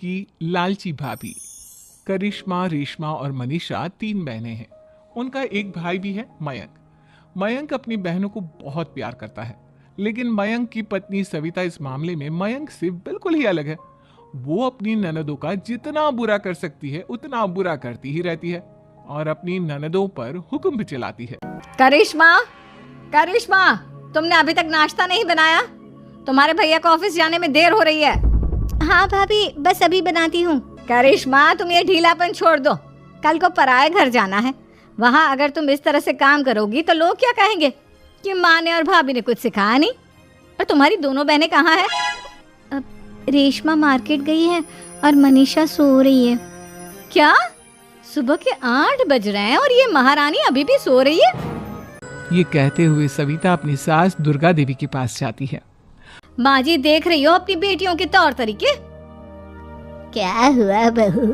की लालची भाभी। करिश्मा, रेशमा और मनीषा 3 बहनें हैं। उनका एक भाई भी है, मयंक। मयंक अपनी बहनों को बहुत प्यार करता है, लेकिन मयंक की पत्नी सविता इस मामले में मयंक से बिल्कुल ही अलग है। वो अपनी ननदों का जितना बुरा कर सकती है उतना बुरा करती ही रहती है और अपनी ननदों पर हुक्म भी चलाती है। करिश्मा, करिश्मा, तुमने अभी तक नाश्ता नहीं बनाया? तुम्हारे भैया को ऑफिस जाने में देर हो रही है। हाँ भाभी, बस अभी बनाती हूँ। करिश्मा, तुम ये ढीलापन छोड़ दो। कल को पराए घर जाना है। वहाँ अगर तुम इस तरह से काम करोगी तो लोग क्या कहेंगे कि माँ ने और भाभी ने कुछ सिखाया नहीं। और तुम्हारी दोनों बहनें कहाँ हैं? रेशमा मार्केट गई है और मनीषा सो रही है। क्या? सुबह के 8 बज रहे हैं और ये महारानी अभी भी सो रही है? ये कहते हुए सविता अपनी सास दुर्गा देवी के पास जाती है। माँ जी, देख रही हो अपनी बेटियों के तौर तरीके? क्या हुआ बहू,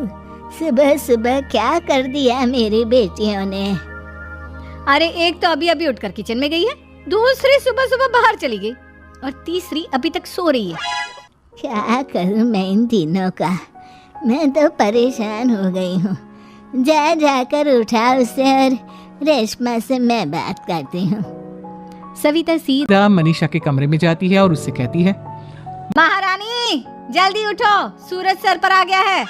सुबह सुबह क्या कर दिया मेरी बेटियों ने? अरे एक तो अभी अभी उठकर किचन में गई है, दूसरी सुबह सुबह बाहर चली गई और तीसरी अभी तक सो रही है। क्या करूं मैं इन तीनों का, मैं तो परेशान हो गई हूँ। जा जाकर उठा उसे और रेशमा से मैं बात करती हूँ। सविता सीधा मनीषा के कमरे में जाती है और उससे कहती है, महारानी जल्दी उठो, सूरज सर पर आ गया है।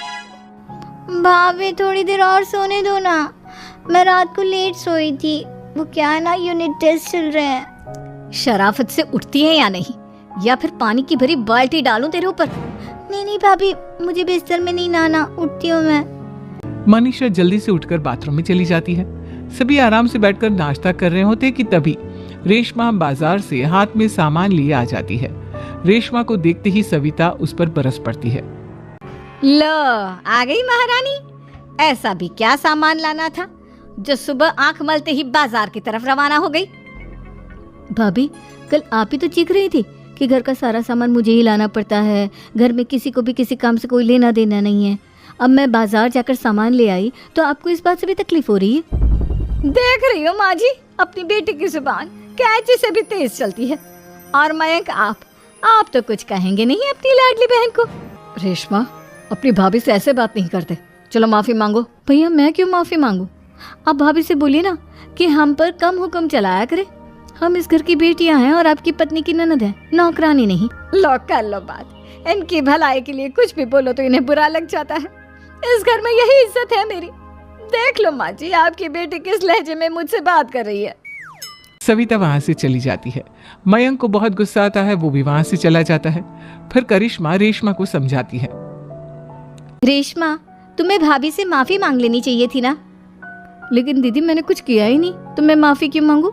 भाभी थोड़ी देर और सोने दो ना, मैं रात को लेट सोई थी। वो क्या है ना, यूनिट टेस्ट चल रहे हैं। शराफत से उठती है या नहीं, या फिर पानी की भरी बाल्टी डालूं तेरे ऊपर? नहीं भाभी, मुझे बिस्तर में नहीं नहाना, उठती हूँ मैं। मनीषा जल्दी से उठकर बाथरूम में चली जाती है। सभी आराम से बैठकर नाश्ता कर रहे होते कि तभी रेशमा बाजार से हाथ में सामान लिए आ जाती है। रेशमा को देखते ही सविता उस पर बरस पड़ती है। लो, आ गई महारानी। ऐसा भी क्या सामान लाना था जो सुबह आंख मलते ही बाजार की तरफ रवाना हो गई? भाभी, कल आप ही तो चीख रही थी कि घर का सारा सामान मुझे ही लाना पड़ता है, घर में किसी को भी किसी काम से कोई लेना देना नहीं है। अब मैं बाजार जाकर सामान ले आई तो आपको इस बात से भी तकलीफ हो रही है? देख रही हो माँ जी, अपनी बेटी की जुबान कैंची से भी तेज चलती है। और मयंक, आप तो कुछ कहेंगे नहीं अपनी लाडली बहन को। रेशमा, अपनी भाभी से ऐसे बात नहीं करते। चलो माफी मांगो। भैया, मैं क्यों माफी मांगू? आप भाभी से बोलिए ना कि हम पर कम हुक्म चलाया करे। हम इस घर की बेटियां हैं और आपकी पत्नी की ननद है, नौकरानी नहीं। लो कर लो बात। इनकी भलाई के लिए कुछ भी बोलो तो इन्हें बुरा लग जाता है। इस घर में यही इज्जत है मेरी। देख लो माँ जी, आपकी बेटी किस लहजे में मुझसे बात कर रही है। सविता वहां से चली जाती है। मयंक को बहुत गुस्सा आता है, वो भी वहां से चला जाता है। फिर करिश्मा रेशमा को समझाती है। रेशमा, तुम्हें भाभी से माफी मांग लेनी चाहिए थी ना। लेकिन दीदी, मैंने कुछ किया ही नहीं तो मैं माफी क्यों मांगू?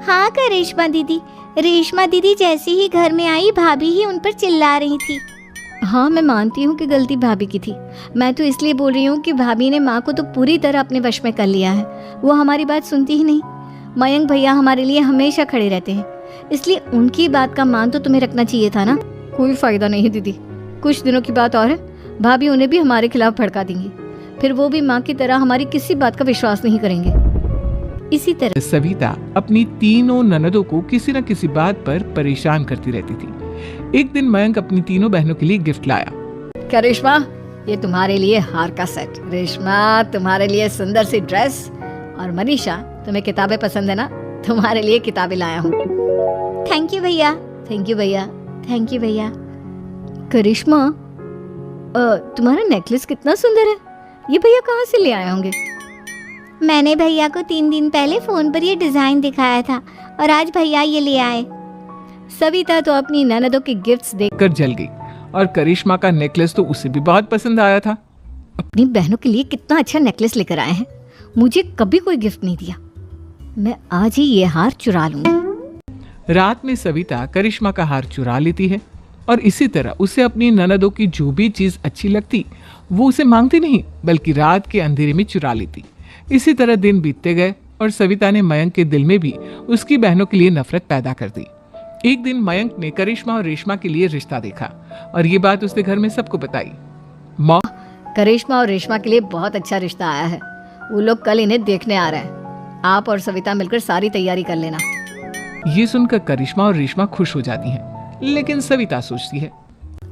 हाँ करिश्मा दीदी, रेशमा दीदी जैसे ही घर में आई भाभी ही उन पर चिल्ला रही थी। हाँ, मैं मानती हूँ कि गलती भाभी की थी। मैं तो इसलिए बोल रही हूँ कि भाभी ने माँ को तो पूरी तरह अपने वश में कर लिया है। वो हमारी बात सुनती ही नहीं। मयंक भैया हमारे लिए हमेशा खड़े रहते हैं, इसलिए उनकी बात का मान तो तुम्हें रखना चाहिए था ना। कोई फायदा नहीं दीदी, कुछ दिनों की बात और है, भाभी उन्हें भी हमारे खिलाफ भड़का देंगी। फिर वो भी माँ की तरह हमारी किसी बात का विश्वास नहीं करेंगे। इसी तरह सविता अपनी तीनों ननदों को किसी न किसी बात पर परेशान करती रहती थी। एक दिन मयंक अपनी तीनों बहनों के लिए गिफ्ट लाया। करिश्मा, ये तुम्हारे लिए हार का सेट। रेशमा, तुम्हारे लिए सुंदर सी ड्रेस। और मनीषा, तुम्हें किताबें पसंद है ना, तुम्हारे लिए किताबें लाया हूँ। थैंक यू भैया। थैंक यू भैया। थैंक यू भैया। करिश्मा, तुम्हारा नेकलेस कितना सुंदर है। ये भैया कहाँ से ले आए होंगे? मैंने भैया को 3 दिन पहले फोन पर ये डिजाइन दिखाया था और आज भैया ये ले आए। सविता तो अपनी ननदों के गिफ्ट्स देखकर जल गई और करिश्मा का नेकलेस तो उसे भी बहुत पसंद आया था। अपनी बहनों के लिए कितना अच्छा नेकलेस लेकर आए हैं, मुझे कभी कोई गिफ्ट नहीं दिया। मैं आज ही ये हार चुरा लूंगी। रात में सविता करिश्मा का हार चुरा लेती है और इसी तरह उसे अपनी ननदों की जो भी चीज अच्छी लगती वो उसे मांगती नहीं, बल्कि रात के अंधेरे में चुरा लेती। इसी तरह दिन बीतते गए और सविता ने मयंक के दिल में भी उसकी बहनों के लिए नफरत पैदा कर दी। एक दिन मयंक ने करिश्मा और रेशमा के लिए रिश्ता देखा और ये बात उसने घर में सबको बताई। माँ, करिश्मा और रेशमा के लिए बहुत अच्छा रिश्ता आया है। वो लोग कल इन्हें देखने आ रहे हैं। आप और सविता मिलकर सारी तैयारी कर लेना। ये सुनकर करिश्मा और रेशमा खुश हो जाती हैं, लेकिन सविता सोचती है,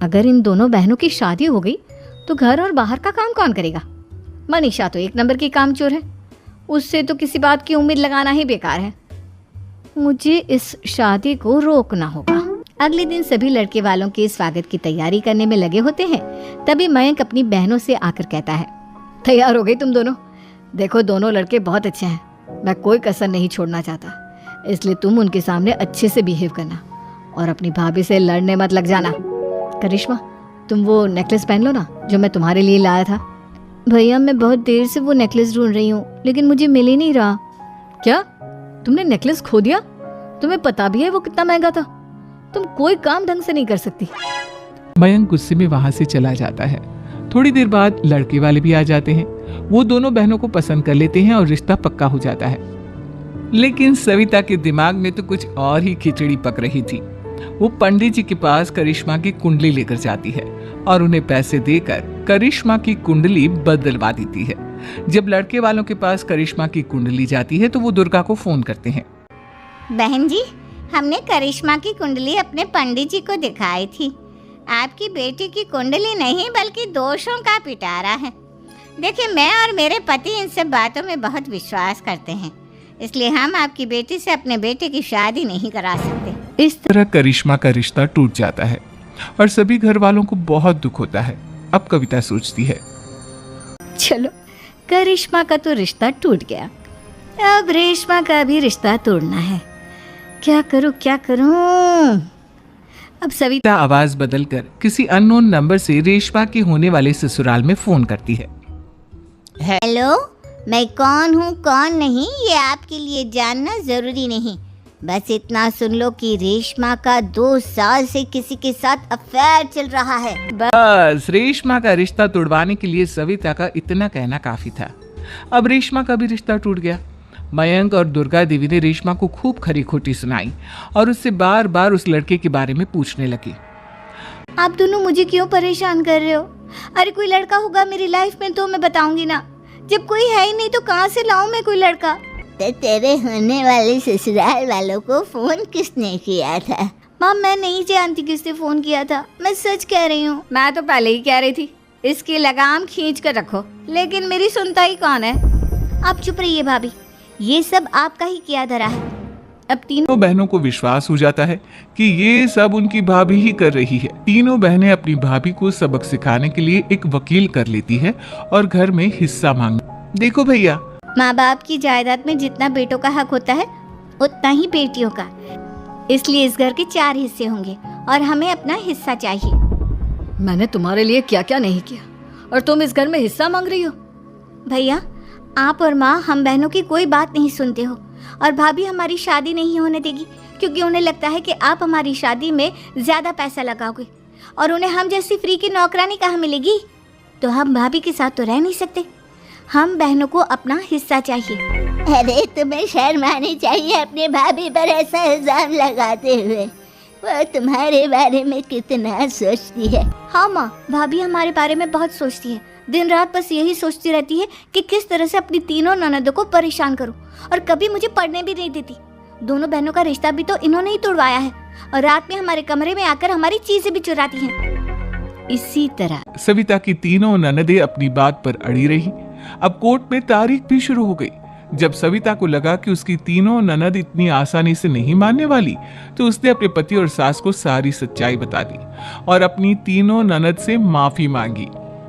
अगर इन दोनों बहनों की शादी हो गई तो घर और बाहर का काम कौन करेगा? मनीषा तो एक नंबर की कामचोर है, उससे तो किसी बात की उम्मीद लगाना ही बेकार है। मुझे इस शादी को रोकना होगा। अगले दिन सभी लड़के वालों के स्वागत की तैयारी करने में लगे होते हैं। तभी मयंक अपनी बहनों से आकर कहता है, तैयार हो गई तुम दोनों? देखो दोनों लड़के बहुत अच्छे हैं, मैं कोई कसर नहीं छोड़ना चाहता, इसलिए तुम उनके सामने अच्छे से बिहेव करना और अपनी भाभी से लड़ने मत लग जाना। करिश्मा, तुम वो नेकलेस पहन लो ना जो मैं तुम्हारे लिए लाया था। भैया मैं बहुत देर से वो नेकलेस ढूंढ रही हूँ, लेकिन मुझे मिल ही नहीं रहा। क्या तुमने नेकलेस खो दिया? तुम्हें पता भी है वो कितना महंगा था? तुम कोई काम ढंग से नहीं कर सकती। मयंक गुस्से में वहां से चला जाता है। थोड़ी देर बाद लड़के वाले भी आ जाते हैं। वो दोनों बहनों को पसंद कर लेते हैं और रिश्ता पक्का हो जाता है। लेकिन सविता के दिमाग में तो कुछ और ही खिचड़ी पक रही थी। वो पंडित जी के पास करिश्मा की कुंडली लेकर जाती है और उन्हें पैसे देकर करिश्मा की कुंडली बदलवा देती है। जब लड़के वालों के पास करिश्मा की कुंडली जाती है तो वो दुर्गा को फोन करते हैं। बहन जी, हमने करिश्मा की कुंडली अपने पंडित जी को दिखाई थी। आपकी बेटी की कुंडली नहीं बल्कि दोषों का पिटारा है। देखिए, मैं और मेरे पति इन सब बातों में बहुत विश्वास करते हैं, इसलिए हम आपकी बेटी से अपने बेटे की शादी नहीं करा सकते। इस तरह करिश्मा का रिश्ता टूट जाता है और सभी घर वालों को बहुत दुख होता है। अब कविता सोचती है, चलो करिश्मा का तो रिश्ता टूट गया, अब रेशमा का भी रिश्ता तोड़ना है। क्या करूं क्या करूं? अब सविता आवाज बदलकर किसी अननोन नंबर से रेशमा के होने वाले ससुराल में फोन करती है। हेलो, मैं कौन हूँ कौन नहीं ये आपके लिए जानना जरूरी नहीं, बस इतना सुन लो कि रेशमा का 2 साल से किसी के साथ अफेयर चल रहा है। बस रेशमा का रिश्ता तोड़वाने के लिए सविता का इतना कहना काफी था। अब रेशमा का भी रिश्ता टूट गया। मयंक और दुर्गा देवी ने रेशमा को खूब खरी खोटी सुनाई और उससे बार बार उस लड़के के बारे में पूछने लगी। आप दोनों मुझे क्यों परेशान कर रहे हो? अरे कोई लड़का होगा मेरी लाइफ में तो मैं बताऊंगी ना, जब कोई है ही नहीं तो कहाँ से लाऊं मैं कोई लड़का? तो तेरे होने वाले ससुराल वालों को फोन किसने किया था? माम मैं नहीं जानती किसने फोन किया था, मैं सच कह रही हूँ। मैं तो पहले ही कह रही थी इसकी लगाम खींच कर रखो, लेकिन मेरी सुनता ही कौन है। आप चुप रहिए भाभी, ये सब आपका ही किया धरा है। अब तीनों बहनों को विश्वास हो जाता है कि ये सब उनकी भाभी ही कर रही है। तीनों बहनें अपनी भाभी को सबक सिखाने के लिए एक वकील कर लेती है और घर में हिस्सा मांग। देखो भैया, माँ बाप की जायदाद में जितना बेटों का हक होता है उतना ही बेटियों का, इसलिए इस घर के 4 हिस्से होंगे और हमें अपना हिस्सा चाहिए। मैंने तुम्हारे लिए क्या क्या नहीं किया और तुम इस घर में हिस्सा मांग रही हो? भैया, आप और माँ हम बहनों की कोई बात नहीं सुनते हो और भाभी हमारी शादी नहीं होने देगी क्योंकि उन्हें लगता है कि आप हमारी शादी में ज्यादा पैसा लगाओगे और उन्हें हम जैसी फ्री की नौकरानी कहाँ मिलेगी। तो हम भाभी के साथ तो रह नहीं सकते, हम बहनों को अपना हिस्सा चाहिए। अरे तुम्हें शर्म आनी चाहिए अपने भाभी पर ऐसा इल्जाम लगाते हुए। वो तुम्हारे बारे में कितना सोचती है। हाँ माँ, भाभी हमारे बारे में बहुत सोचती है, दिन रात बस यही सोचती रहती है कि किस तरह से अपनी तीनों ननदों को परेशान करूं और कभी मुझे पढ़ने भी नहीं देती। दोनों बहनों का रिश्ता भी तो इन्होंने ही तोड़वाया है और रात में हमारे कमरे में आकर हमारी चीजें भी चुराती हैं। इसी तरह सविता की तीनों ननदें अपनी बात पर अड़ी रही। अब कोर्ट में तारीख भी शुरू हो गई। जब सविता को लगा कि उसकी तीनों ननद इतनी आसानी से नहीं मानने वाली, तो उसने अपने पति और सास को सारी सच्चाई बता दी और अपनी तीनों ननद से माफी मांगी।